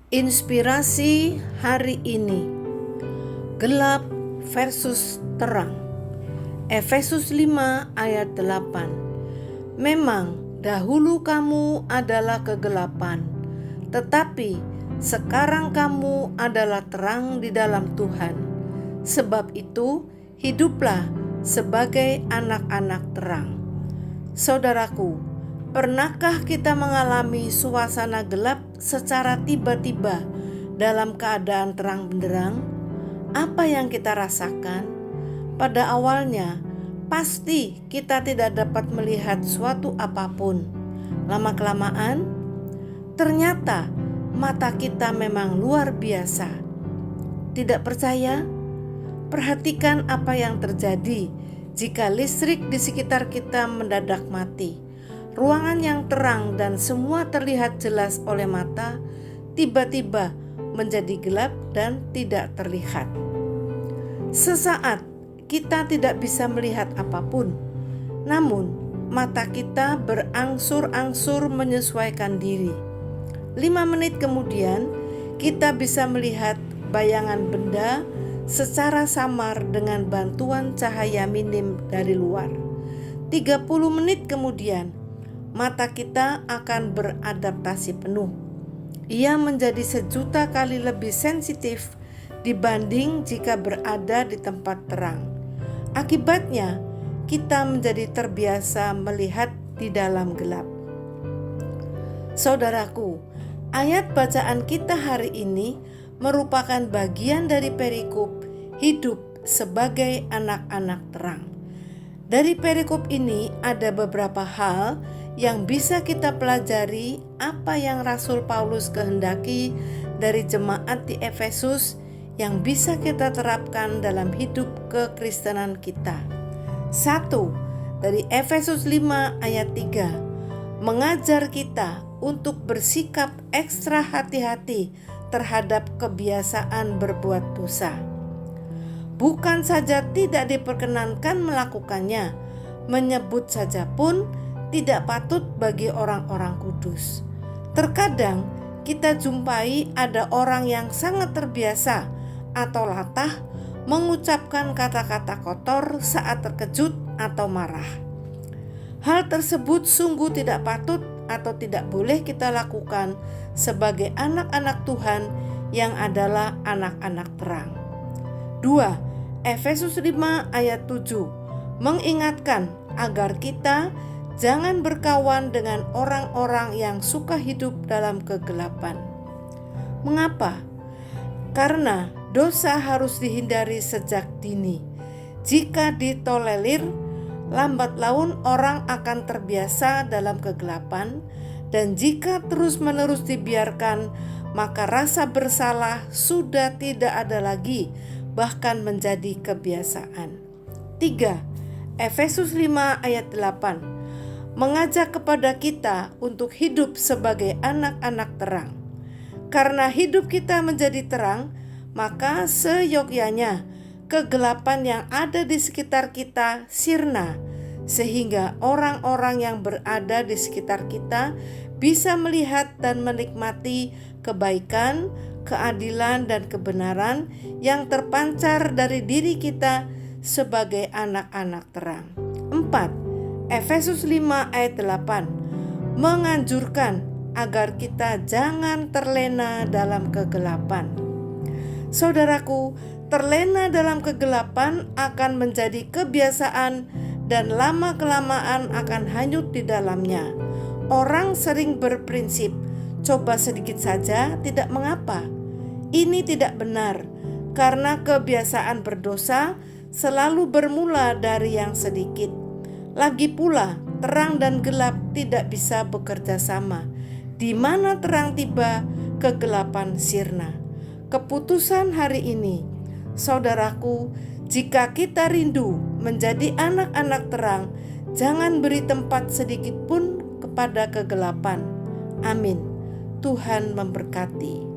Inspirasi hari ini, gelap versus terang. Efesus 5 ayat 8. Memang dahulu kamu adalah kegelapan, tetapi sekarang kamu adalah terang di dalam Tuhan. Sebab itu, hiduplah sebagai anak-anak terang. Saudaraku, pernahkah kita mengalami suasana gelap secara tiba-tiba dalam keadaan terang benderang? Apa yang kita rasakan? Pada awalnya, pasti kita tidak dapat melihat suatu apapun. Lama-kelamaan, ternyata mata kita memang luar biasa. Tidak percaya? Perhatikan apa yang terjadi jika listrik di sekitar kita mendadak mati. Ruangan yang terang dan semua terlihat jelas oleh mata, tiba-tiba menjadi gelap dan tidak terlihat. Sesaat kita tidak bisa melihat apapun, namun mata kita berangsur-angsur menyesuaikan diri. 5 menit kemudian, kita bisa melihat bayangan benda secara samar dengan bantuan cahaya minim dari luar. 30 menit kemudian, mata kita akan beradaptasi penuh. Ia menjadi 1.000.000 kali lebih sensitif dibanding jika berada di tempat terang. Akibatnya, kita menjadi terbiasa melihat di dalam gelap. Saudaraku, ayat bacaan kita hari ini merupakan bagian dari perikop hidup sebagai anak-anak terang. Dari perikop ini ada beberapa hal yang bisa kita pelajari apa yang Rasul Paulus kehendaki dari jemaat di Efesus yang bisa kita terapkan dalam hidup kekristenan kita. 1. Dari Efesus 5 ayat 3 mengajar kita untuk bersikap ekstra hati-hati terhadap kebiasaan berbuat dosa. Bukan saja tidak diperkenankan melakukannya, menyebut saja pun tidak patut bagi orang-orang kudus. Terkadang kita jumpai ada orang yang sangat terbiasa atau latah mengucapkan kata-kata kotor saat terkejut atau marah. Hal tersebut sungguh tidak patut atau tidak boleh kita lakukan sebagai anak-anak Tuhan yang adalah anak-anak terang. 2. Efesus 5 ayat 7 mengingatkan agar kita jangan berkawan dengan orang-orang yang suka hidup dalam kegelapan. Mengapa? Karena dosa harus dihindari sejak dini. Jika ditolerir, lambat laun orang akan terbiasa dalam kegelapan, dan jika terus-menerus dibiarkan, maka rasa bersalah sudah tidak ada lagi, bahkan menjadi kebiasaan. 3. Efesus 5 ayat 8 mengajak kepada kita untuk hidup sebagai anak-anak terang. Karena hidup kita menjadi terang, maka seyogyanya kegelapan yang ada di sekitar kita sirna, sehingga orang-orang yang berada di sekitar kita bisa melihat dan menikmati kebaikan, keadilan, dan kebenaran yang terpancar dari diri kita sebagai anak-anak terang. 4. Efesus 5 ayat 8 menganjurkan agar kita jangan terlena dalam kegelapan. Saudaraku, terlena dalam kegelapan akan menjadi kebiasaan dan lama-kelamaan akan hanyut di dalamnya. Orang sering berprinsip, coba sedikit saja tidak mengapa. Ini tidak benar, karena kebiasaan berdosa selalu bermula dari yang sedikit. Lagi pula, terang dan gelap tidak bisa bekerja sama. Di mana terang tiba, kegelapan sirna. Keputusan hari ini, saudaraku, jika kita rindu menjadi anak-anak terang, jangan beri tempat sedikit pun kepada kegelapan. Amin. Tuhan memberkati.